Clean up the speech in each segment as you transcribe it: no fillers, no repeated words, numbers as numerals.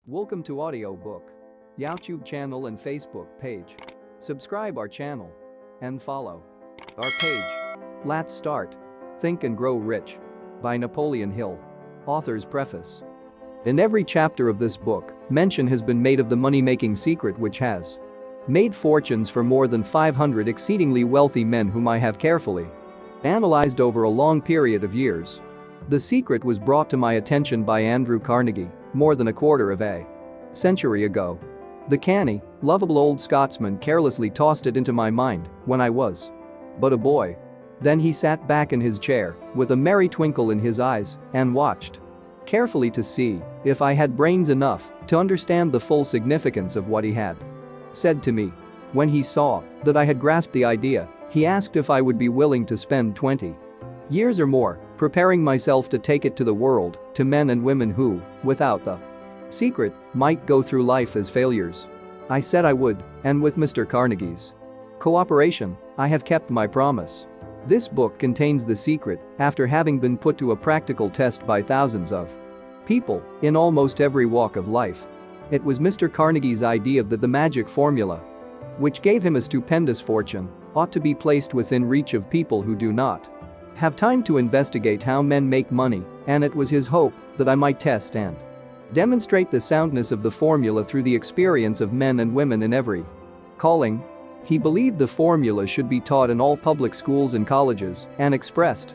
Welcome to audiobook. YouTube channel and Facebook page. Subscribe our channel. And follow our page. Let's start. Think and Grow Rich. By Napoleon Hill. Author's preface. In every chapter of this book, mention has been made of the money-making secret which has made fortunes for more than 500 exceedingly wealthy men whom I have carefully analyzed over a long period of years. The secret was brought to my attention by Andrew Carnegie more than a quarter of a century ago. The canny, lovable old Scotsman carelessly tossed it into my mind when I was but a boy. Then he sat back in his chair with a merry twinkle in his eyes and watched carefully to see if I had brains enough to understand the full significance of what he had said to me. When he saw that I had grasped the idea, he asked if I would be willing to spend 20 years or more preparing myself to take it to the world, to men and women who, without the secret, might go through life as failures. I said I would, and with Mr. Carnegie's cooperation, I have kept my promise. This book contains the secret after having been put to a practical test by thousands of people in almost every walk of life. It was Mr. Carnegie's idea that the magic formula, which gave him a stupendous fortune, ought to be placed within reach of people who do not have time to investigate how men make money, and it was his hope that I might test and demonstrate the soundness of the formula through the experience of men and women in every calling. He believed the formula should be taught in all public schools and colleges and expressed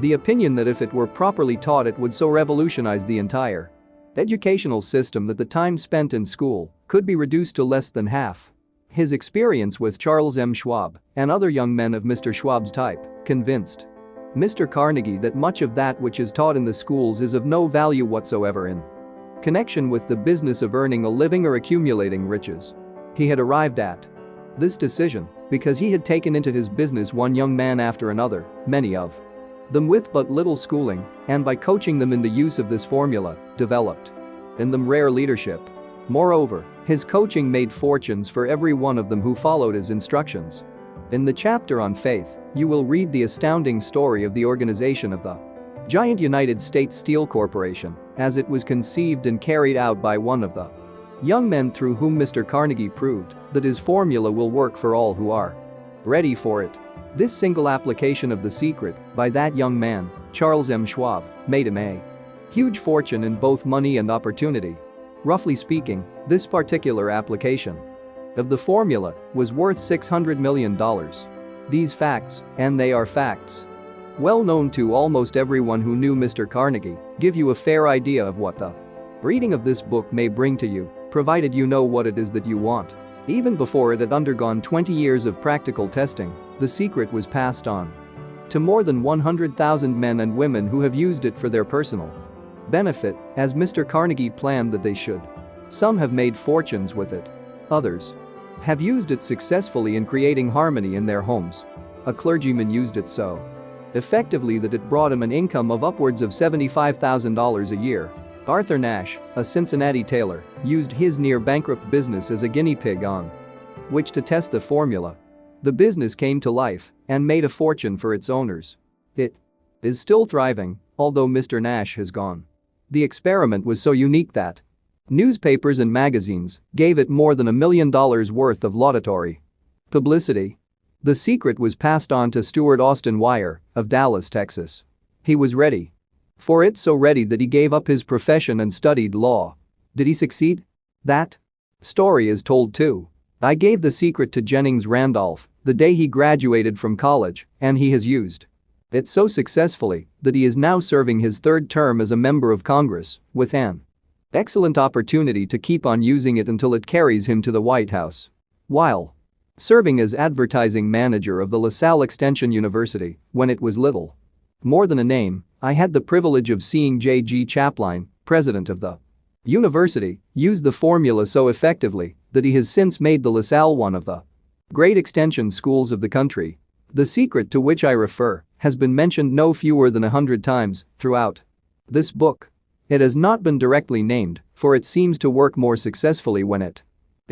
the opinion that if it were properly taught it would so revolutionize the entire educational system that the time spent in school could be reduced to less than half. His experience with Charles M. Schwab and other young men of Mr. Schwab's type convinced Mr. Carnegie that much of that which is taught in the schools is of no value whatsoever in connection with the business of earning a living or accumulating riches. He had arrived at this decision because he had taken into his business one young man after another, many of them with but little schooling, and by coaching them in the use of this formula, developed in them rare leadership. Moreover, his coaching made fortunes for every one of them who followed his instructions. In the chapter on faith, you will read the astounding story of the organization of the giant United States Steel Corporation, as it was conceived and carried out by one of the young men through whom Mr. Carnegie proved that his formula will work for all who are ready for it. This single application of the secret by that young man, Charles M. Schwab, made him a huge fortune in both money and opportunity. Roughly speaking, this particular application of the formula was worth $600 million. These facts, and they are facts well known to almost everyone who knew Mr. Carnegie, give you a fair idea of what the reading of this book may bring to you, provided you know what it is that you want. Even before it had undergone 20 years of practical testing, the secret was passed on to more than 100,000 men and women who have used it for their personal benefit, as Mr. Carnegie planned that they should. Some have made fortunes with it. Others have used it successfully in creating harmony in their homes. A clergyman used it so effectively that it brought him an income of upwards of $75,000 a year. Arthur Nash, a Cincinnati tailor, used his near-bankrupt business as a guinea pig on which to test the formula. The business came to life and made a fortune for its owners. It is still thriving, although Mr. Nash has gone. The experiment was so unique that newspapers and magazines gave it more than $1 million worth of laudatory publicity. The secret was passed on to Stuart Austin Wire of Dallas, Texas. He was ready for it, so ready that he gave up his profession and studied law. Did he succeed? That story is told too. I gave the secret to Jennings Randolph the day he graduated from college, and he has used it so successfully that he is now serving his third term as a member of Congress, with an excellent opportunity to keep on using it until it carries him to the White House. While serving as advertising manager of the LaSalle Extension University, when it was little more than a name, I had the privilege of seeing J.G. Chapline, president of the university, use the formula so effectively that he has since made the LaSalle one of the great extension schools of the country. The secret to which I refer has been mentioned no fewer than 100 times throughout this book. It has not been directly named, for it seems to work more successfully when it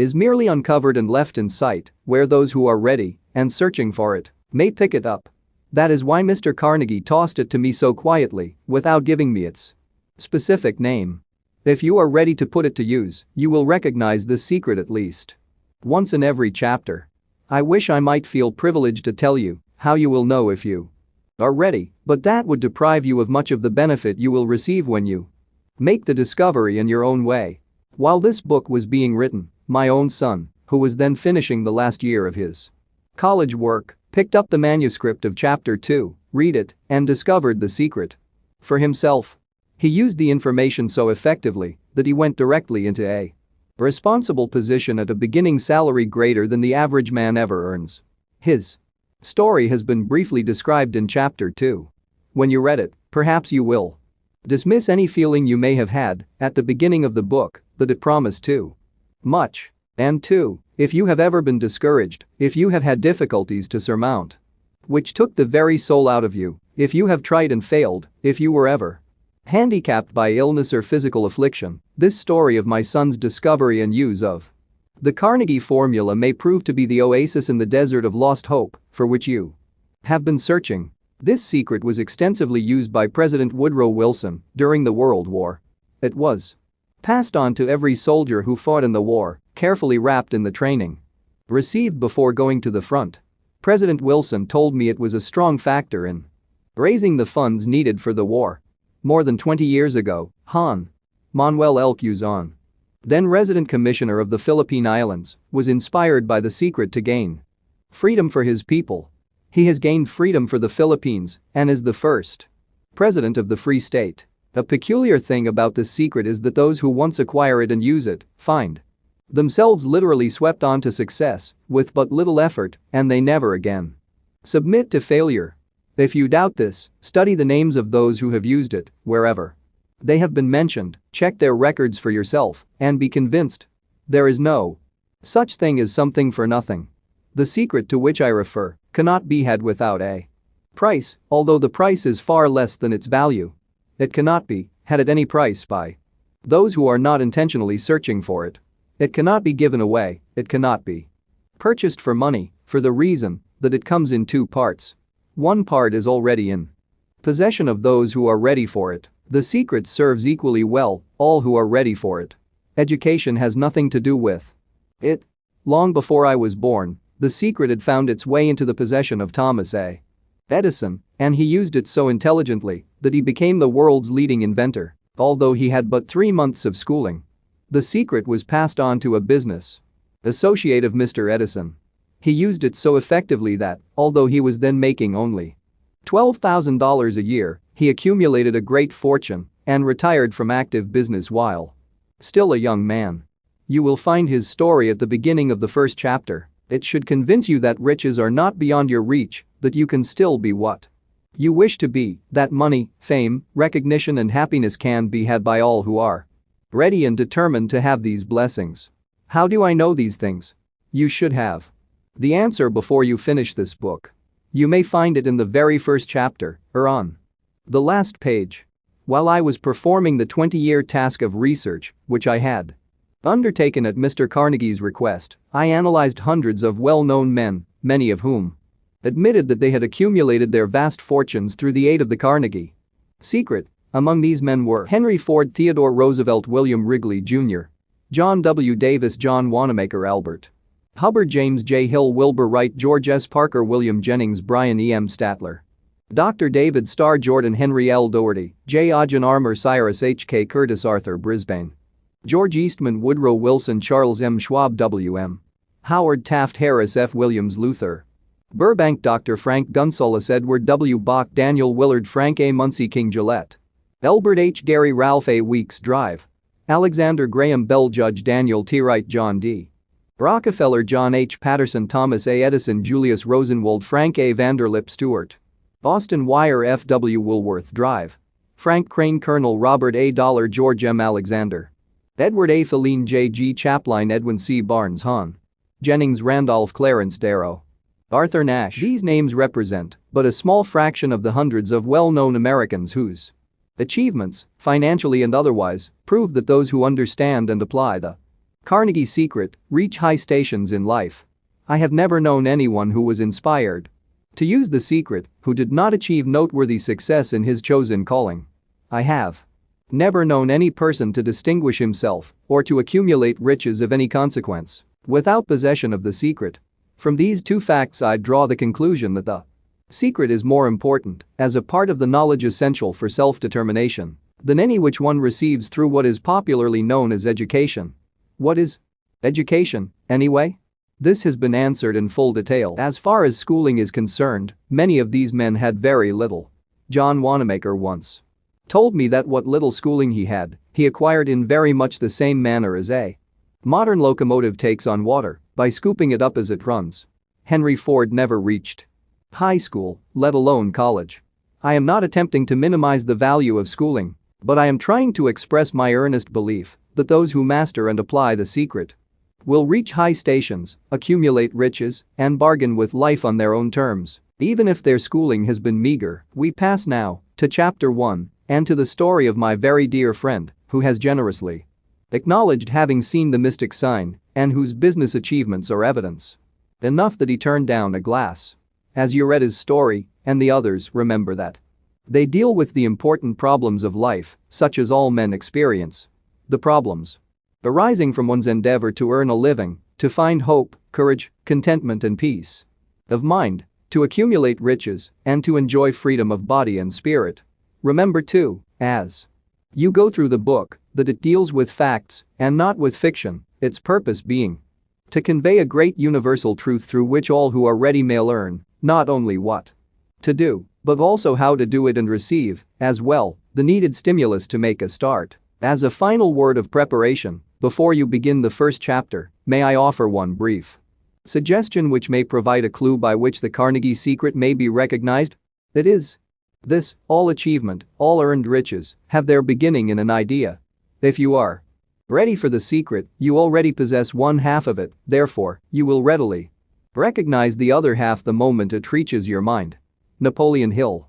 is merely uncovered and left in sight, where those who are ready and searching for it may pick it up. That is why Mr. Carnegie tossed it to me so quietly, without giving me its specific name. If you are ready to put it to use, you will recognize this secret at least once in every chapter. I wish I might feel privileged to tell you how you will know if you are ready, but that would deprive you of much of the benefit you will receive when you make the discovery in your own way. While this book was being written, my own son, who was then finishing the last year of his college work, picked up the manuscript of chapter 2, read it, and discovered the secret for himself. He used the information so effectively that he went directly into a responsible position at a beginning salary greater than the average man ever earns. His story has been briefly described in chapter 2. When you read it, perhaps you will dismiss any feeling you may have had at the beginning of the book that it promised too much. And 2, if you have ever been discouraged, if you have had difficulties to surmount which took the very soul out of you, if you have tried and failed, if you were ever handicapped by illness or physical affliction, this story of my son's discovery and use of the Carnegie formula may prove to be the oasis in the desert of lost hope for which you have been searching. This secret was extensively used by President Woodrow Wilson during the World War. It was passed on to every soldier who fought in the war, carefully wrapped in the training received before going to the front. President Wilson told me it was a strong factor in raising the funds needed for the war. More than 20 years ago, Juan Manuel L. Quezon, then resident commissioner of the Philippine Islands, was inspired by the secret to gain freedom for his people. He has gained freedom for the Philippines and is the first president of the free state. A peculiar thing about this secret is that those who once acquire it and use it find themselves literally swept on to success with but little effort, and they never again submit to failure. If you doubt this, study the names of those who have used it wherever they have been mentioned, check their records for yourself, and be convinced there is no such thing as something for nothing. The secret to which I refer cannot be had without a price, although the price is far less than its value. It cannot be had at any price by those who are not intentionally searching for it. It cannot be given away, it cannot be purchased for money, for the reason that it comes in 2 parts. One part is already in possession of those who are ready for it. The secret serves equally well all who are ready for it. Education has nothing to do with it. Long before I was born, the secret had found its way into the possession of Thomas A. Edison, and he used it so intelligently that he became the world's leading inventor, although he had but 3 months of schooling. The secret was passed on to a business associate of Mr. Edison. He used it so effectively that, although he was then making only $12,000 a year, he accumulated a great fortune and retired from active business while still a young man. You will find his story at the beginning of the first chapter. It should convince you that riches are not beyond your reach, that you can still be what you wish to be, that money, fame, recognition and happiness can be had by all who are ready and determined to have these blessings. How do I know these things? You should have the answer before you finish this book. You may find it in the very first chapter or on the last page. While I was performing the 20-year task of research, which I had undertaken at Mr. Carnegie's request, I analyzed hundreds of well-known men, many of whom admitted that they had accumulated their vast fortunes through the aid of the Carnegie secret. Among these men were Henry Ford, Theodore Roosevelt, William Wrigley Jr., John W. Davis, John Wanamaker, Albert Hubbard, James J. Hill, Wilbur Wright, George S. Parker, William Jennings, Brian E. M. Statler, Dr. David Starr Jordan, Henry L. Doherty, J. Ogden Armour, Cyrus H. K. Curtis, Arthur Brisbane, George Eastman, Woodrow Wilson, Charles M. Schwab, W. M. Howard Taft Harris, F. Williams, Luther Burbank, Dr. Frank Gunsaulus, Edward W. Bach, Daniel Willard, Frank A. Muncie, King Gillette, Elbert H. Gary, Ralph A. Weeks Drive, Alexander Graham Bell, Judge Daniel T. Wright, John D. Rockefeller, John H. Patterson, Thomas A. Edison, Julius Rosenwald, Frank A. Vanderlip Stewart, Austin Wire, F. W. Woolworth Drive, Frank Crane, Colonel Robert A. Dollar, George M. Alexander, Edward A. Feline, J. G. Chapline, Edwin C. Barnes, Hon. Jennings, Randolph, Clarence Darrow, Arthur Nash. These names represent but a small fraction of the hundreds of well-known Americans whose achievements, financially and otherwise, prove that those who understand and apply the Carnegie secret reach high stations in life. I have never known anyone who was inspired to use the secret who did not achieve noteworthy success in his chosen calling. I have. Never known any person to distinguish himself or to accumulate riches of any consequence without possession of the secret. From these two facts I draw the conclusion that the secret is more important as a part of the knowledge essential for self-determination than any which one receives through what is popularly known as education. What is education, anyway? This has been answered in full detail. As far as schooling is concerned, many of these men had very little. John Wanamaker once told me that what little schooling he had, he acquired in very much the same manner as a modern locomotive takes on water, by scooping it up as it runs. Henry Ford never reached high school, let alone college. I am not attempting to minimize the value of schooling, but I am trying to express my earnest belief that those who master and apply the secret will reach high stations, accumulate riches, and bargain with life on their own terms, even if their schooling has been meager. We pass now to Chapter 1 and to the story of my very dear friend who has generously acknowledged having seen the mystic sign and whose business achievements are evidence enough that he turned down a glass. As you read his story and the others, remember that they deal with the important problems of life, such as all men experience. The problems arising from one's endeavor to earn a living, to find hope, courage, contentment and peace of mind, to accumulate riches, and to enjoy freedom of body and spirit. Remember too, as you go through the book, that it deals with facts and not with fiction, its purpose being to convey a great universal truth through which all who are ready may learn not only what to do, but also how to do it and receive, as well, the needed stimulus to make a start. As a final word of preparation, before you begin the first chapter, may I offer one brief suggestion which may provide a clue by which the Carnegie secret may be recognized? It is this: all achievement, all earned riches, have their beginning in an idea. If you are ready for the secret, you already possess one half of it, therefore, you will readily recognize the other half the moment it reaches your mind. Napoleon Hill.